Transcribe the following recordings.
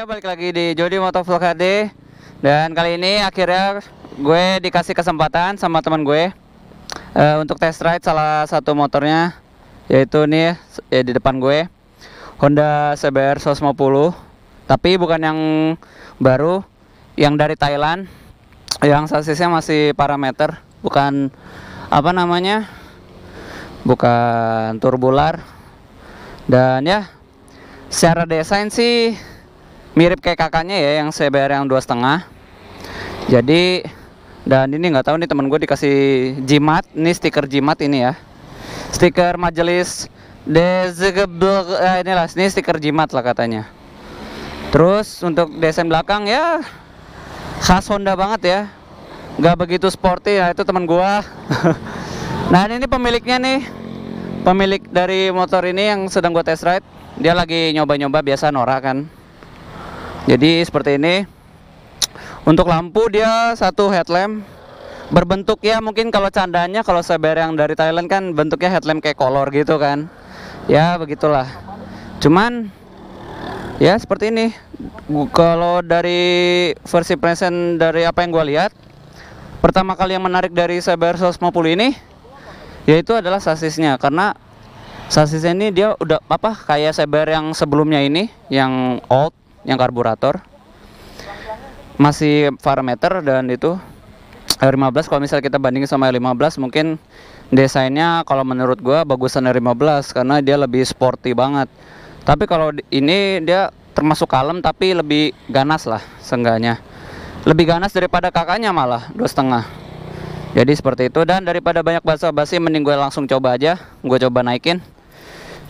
semuanya, balik lagi di Jody Motovlog HD. Dan kali ini akhirnya gue dikasih kesempatan sama teman gue untuk test ride salah satu motornya, yaitu nih ya, di depan gue, Honda CBR 150. Tapi bukan yang baru, yang dari Thailand, yang sasisnya masih parameter, bukan apa namanya, bukan turbular. Dan ya, secara desain sih mirip kayak kakaknya ya, yang CBR yang 2,5. Jadi, dan ini nggak tahu nih, temen gue dikasih jimat, ini stiker jimat ini ya, stiker majelis DZGB, inilah, ini stiker jimat lah katanya. Terus untuk desain belakang ya khas Honda banget ya, nggak begitu sporty ya, itu temen gue. Nah ini pemiliknya nih, pemilik dari motor ini yang sedang gue test ride. Dia lagi nyoba-nyoba, biasa norak kan. Jadi seperti ini. Untuk lampu dia satu headlamp berbentuk ya, mungkin kalau candanya kalau CBR yang dari Thailand kan bentuknya headlamp kayak kolor gitu kan. Ya begitulah. Cuman ya seperti ini. Kalau dari versi present, dari apa yang gue lihat, pertama kali yang menarik dari CBR 150 ini yaitu adalah sasisnya, karena sasisnya ini dia udah apa kayak CBR yang sebelumnya ini, yang old, yang karburator masih parameter, dan itu R15. Kalau misalnya kita bandingin sama R15, mungkin desainnya kalau menurut gua bagusan R15 karena dia lebih sporty banget. Tapi kalau ini dia termasuk kalem tapi lebih ganas lah, seenggaknya lebih ganas daripada kakaknya, malah 2,5. Jadi seperti itu. Dan daripada banyak basa-basi, mending gue langsung coba aja. Gue coba naikin,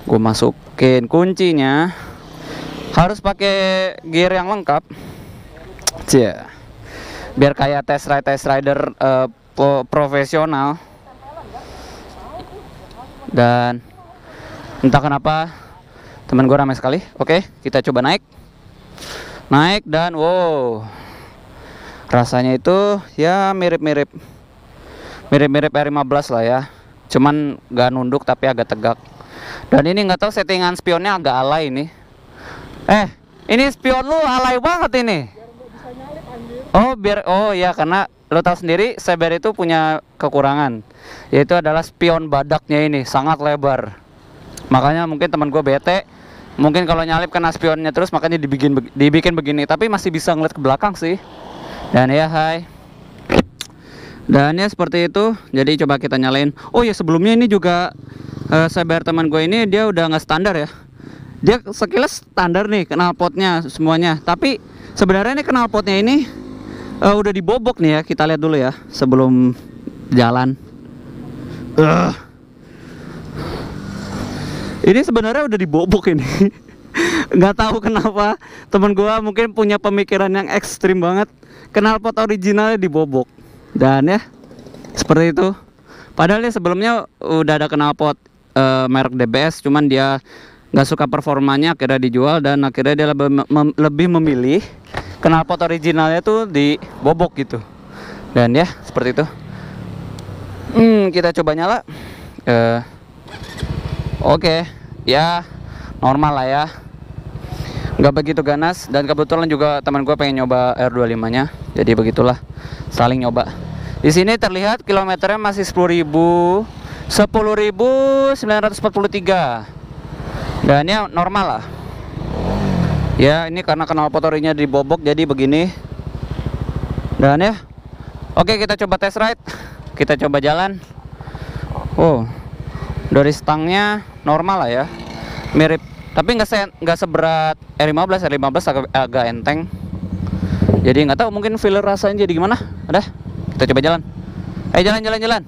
gue masukin kuncinya. Harus pakai gear yang lengkap, biar kayak test rider profesional. Dan entah kenapa teman gue ramai sekali. Oke, kita coba naik dan wow, rasanya itu ya mirip-mirip R15 lah ya, cuman gak nunduk tapi agak tegak. Dan ini nggak tahu settingan spionnya agak alay ini. Ini spion lu alay banget ini. Oh ya, karena lo tahu sendiri CBR itu punya kekurangan, yaitu adalah spion badaknya ini sangat lebar. Makanya mungkin teman gue bete, mungkin kalau nyalip kena spionnya terus, makanya dibikin begini. Tapi masih bisa ngeliat ke belakang sih. Dan ya dan ya seperti itu. Jadi coba kita nyalain. Oh ya, sebelumnya ini juga CBR teman gue ini dia udah nggak standar ya. Dia sekilas standar nih knalpotnya semuanya, tapi sebenarnya ini knalpotnya ini udah dibobok nih ya. Kita lihat dulu ya sebelum jalan. Ini sebenarnya udah dibobok ini. Nggak tahu kenapa teman gua mungkin punya pemikiran yang ekstrim banget, knalpot originalnya dibobok. Dan ya seperti itu. Padahal ya sebelumnya udah ada knalpot merek DBS, cuman dia nggak suka performanya, akhirnya dijual. Dan akhirnya dia lebih memilih knalpot originalnya tuh dibobok gitu. Dan ya seperti itu. Kita coba nyala. Oke, ya normal lah ya, nggak begitu ganas. Dan kebetulan juga teman gue pengen nyoba R25 nya, jadi begitulah, saling nyoba. Di sini terlihat kilometernya masih 10.943. Dan ya normal lah ya, ini karena knalpot orinya dibobok jadi begini. Dan ya oke, kita coba test ride, kita coba jalan. Oh, dari stangnya normal lah ya, mirip, tapi nggak seberat R15 agak enteng. Jadi nggak tahu, mungkin feel rasanya jadi gimana. Udah, kita coba jalan. Jalan.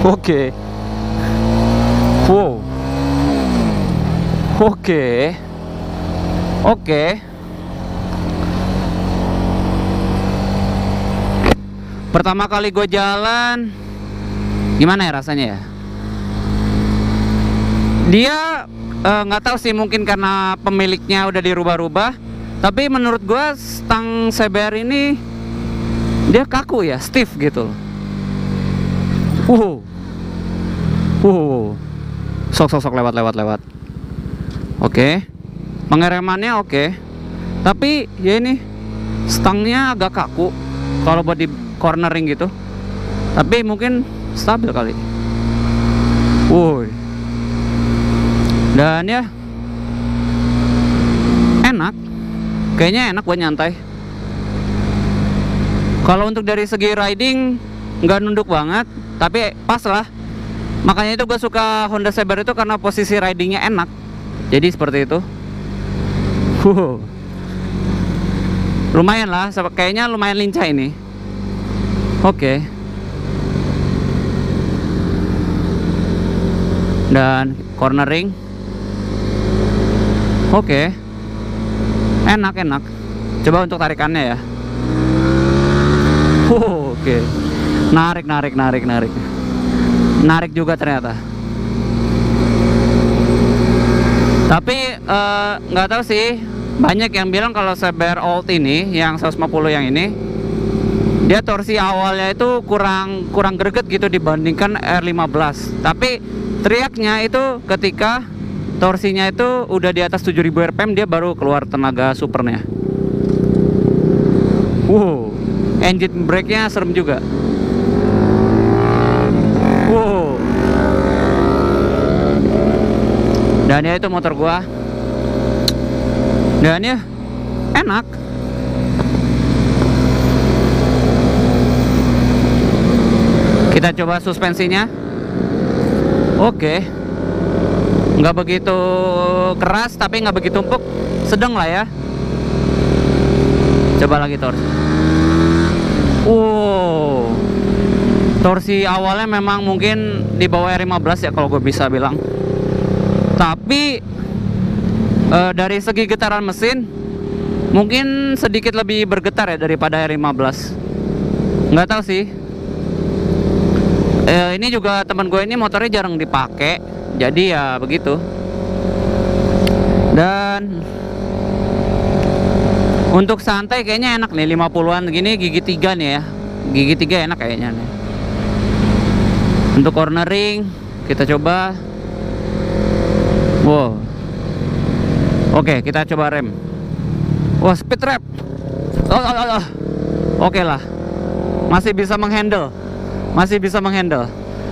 Oke. Wow. Oke. Pertama kali gue jalan, gimana ya rasanya ya? Dia nggak tahu sih, mungkin karena pemiliknya udah dirubah-rubah. Tapi menurut gue stang CBR ini dia kaku ya, stiff gitu. Sok lewat. Oke. Pengeremannya oke. Tapi ya ini stangnya agak kaku kalau buat di cornering gitu. Tapi mungkin stabil kali. Woi. Dan ya enak. Kayaknya enak buat nyantai. Kalau untuk dari segi riding nggak nunduk banget, tapi pas lah. Makanya itu gue suka Honda Saber itu karena posisi ridingnya enak. Jadi seperti itu. Lumayan lah, kayaknya lumayan lincah ini. Oke. Dan cornering. Oke. Enak. Coba untuk tarikannya ya. Oke. Narik juga ternyata. Tapi nggak tahu sih, banyak yang bilang kalau Saber Old ini yang 150 yang ini, dia torsi awalnya itu kurang greget gitu dibandingkan R15. Tapi teriaknya itu ketika torsinya itu udah di atas 7000 rpm dia baru keluar tenaga supernya. Engine brake-nya serem juga. Dan ya itu motor gua. Dan ya enak. Kita coba suspensinya. Oke. Nggak begitu keras tapi nggak begitu empuk, sedang lah ya. Coba lagi torsi. Torsi awalnya memang mungkin di bawah R15 ya kalau gue bisa bilang. Tapi dari segi getaran mesin mungkin sedikit lebih bergetar ya daripada R15. Nggak tahu sih. Ini juga teman gue ini motornya jarang dipakai, jadi ya begitu. Dan untuk santai kayaknya enak nih, 50-an gini gigi 3 nih ya. Gigi 3 enak kayaknya nih. Untuk cornering kita coba. Oke, kita coba rem. Speed trap. Oke lah. Masih bisa menghandle.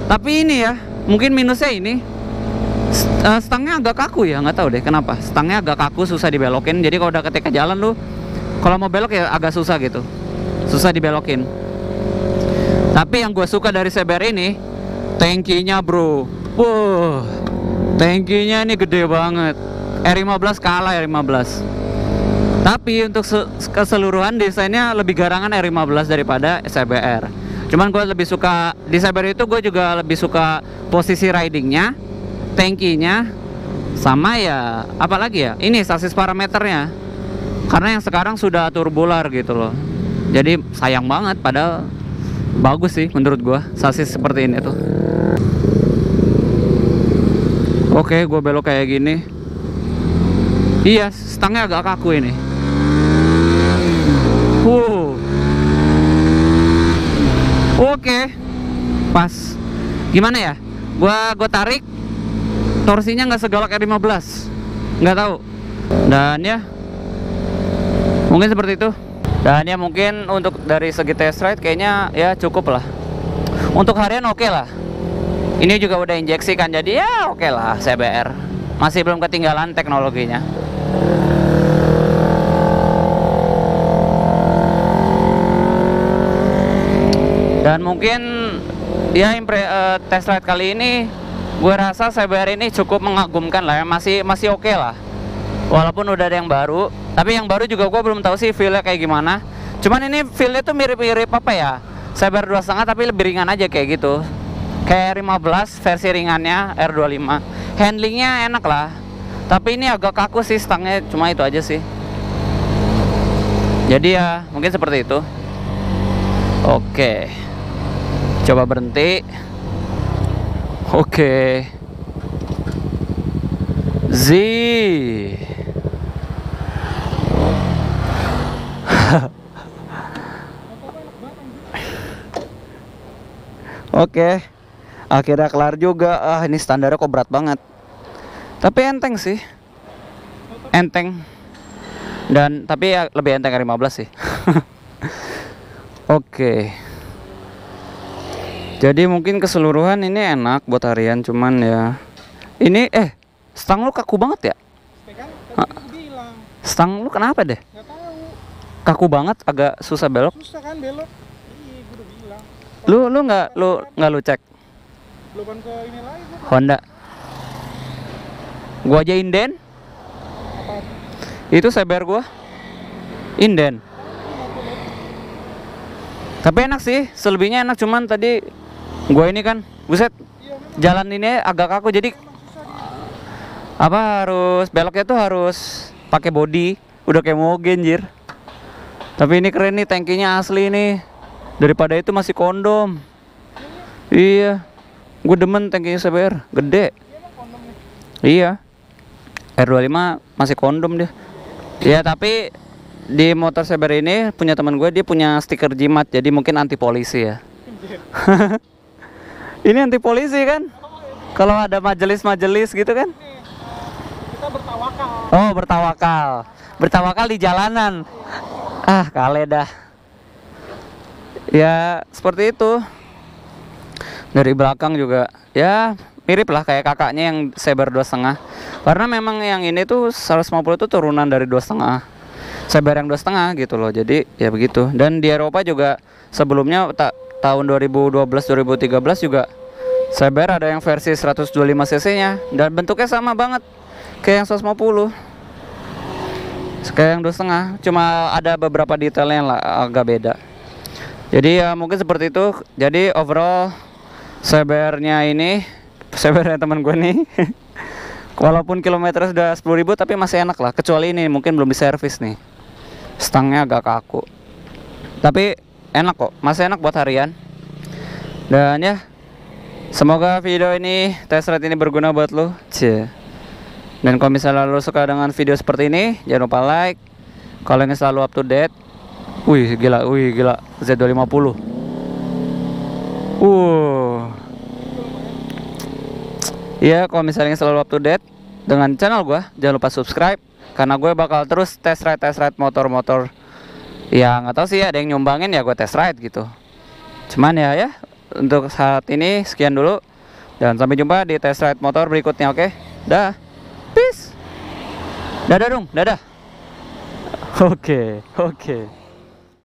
Tapi ini ya, mungkin minusnya ini stangnya agak kaku ya, nggak tahu deh kenapa. Stangnya agak kaku, susah dibelokin. Jadi kalau udah ketika jalan lu, kalau mau belok ya agak susah gitu. Susah dibelokin. Tapi yang gue suka dari Saber ini, tankinya bro. Tankinya ini gede banget. R15 kalah R15. Tapi untuk keseluruhan desainnya lebih garangan R15 daripada SBR. Cuman gue lebih suka di Saber itu, gue juga lebih suka posisi ridingnya, tankinya, sama ya apalagi ya, ini sasis parameternya. Karena yang sekarang sudah turbular gitu loh. Jadi sayang banget, padahal bagus sih menurut gue sasis seperti ini tuh. Oke, gue belok kayak gini. Iya, stangnya agak kaku ini. Oke, pas. Gimana ya? Gua tarik, torsinya nggak segalak R15. Nggak tahu. Dan ya, mungkin seperti itu. Dan ya mungkin untuk dari segi test ride kayaknya ya cukup lah. Untuk harian oke lah. Ini juga udah injeksi kan, jadi ya oke lah CBR. Masih belum ketinggalan teknologinya. Dan mungkin ya test ride kali ini gue rasa CBR ini cukup mengagumkan lah ya, masih oke lah. Walaupun udah ada yang baru, tapi yang baru juga gue belum tahu sih feelnya kayak gimana. Cuman ini feelnya tuh mirip-mirip apa ya, CBR 2.5 tapi lebih ringan aja kayak gitu. Kayak R15 versi ringannya R25. Handlingnya enak lah. Tapi ini agak kaku sih stangnya, cuma itu aja sih. Jadi ya mungkin seperti itu. Oke. Coba berhenti. Oke. Z. Oke. Akhirnya kelar juga. Ini standarnya kok berat banget. Tapi enteng sih. enteng, dan tapi ya lebih enteng dari 15 sih. Oke. Jadi mungkin keseluruhan ini enak buat harian, cuman ya ini stang lu kaku banget ya? Stang lu kenapa deh? Nggak tahu. Kaku banget, agak susah belok. Susah kan belok? Iya, gue udah bilang. Lu cek Belokan ke ini lagi gua. Honda. Gua aja inden. Apa? Itu seber gua. Inden. Tapi enak sih, selebihnya enak, cuman tadi gua ini kan, buset, Iya, memang jalan ini agak kaku, jadi susah dia. apa harus beloknya tuh harus pakai body, udah kayak moge anjir. Tapi ini keren nih, tangkinya asli nih. Daripada itu masih kondom. Iya. Gue demen tangkinya seber, gede. Iya. R25 masih kondom dia. Iya, tapi di motor seber ini punya teman gue, dia punya stiker jimat, jadi mungkin anti polisi ya. Ini anti polisi kan? Kalau ada majelis-majelis gitu kan? Kita bertawakal. Oh, bertawakal. Bertawakal di jalanan. Ah, kale dah. Ya, seperti itu. Dari belakang juga ya mirip lah kayak kakaknya yang Saber 2,5. Karena memang yang ini tuh 150 itu turunan dari 2,5. Saber yang 2,5 gitu loh. Jadi ya begitu. Dan di Eropa juga sebelumnya tahun 2012-2013 juga Saber ada yang versi 125 cc-nya dan bentuknya sama banget kayak yang 150. Kayak yang 2,5, cuma ada beberapa detailnya yang agak beda. Jadi ya mungkin seperti itu. Jadi overall Sabernya ini, Sabernya teman gue nih, walaupun kilometer sudah 10.000 tapi masih enak lah. Kecuali ini mungkin belum diservis nih, stangnya agak kaku. Tapi enak kok, masih enak buat harian. Dan ya, semoga video ini, test ride ini berguna buat lo. Dan kalau misalnya lo suka dengan video seperti ini, jangan lupa like. Kalau ingin selalu up to date, wih gila Z250. Ya, kalau misalnya selalu up to date dengan channel gue, jangan lupa subscribe, karena gue bakal terus test ride motor-motor. Ya nggak tahu sih, ada yang nyumbangin ya gue test ride gitu. Cuman ya untuk saat ini sekian dulu, dan sampai jumpa di test ride motor berikutnya. Oke, dah, peace, dadah dong, dadah. Oke.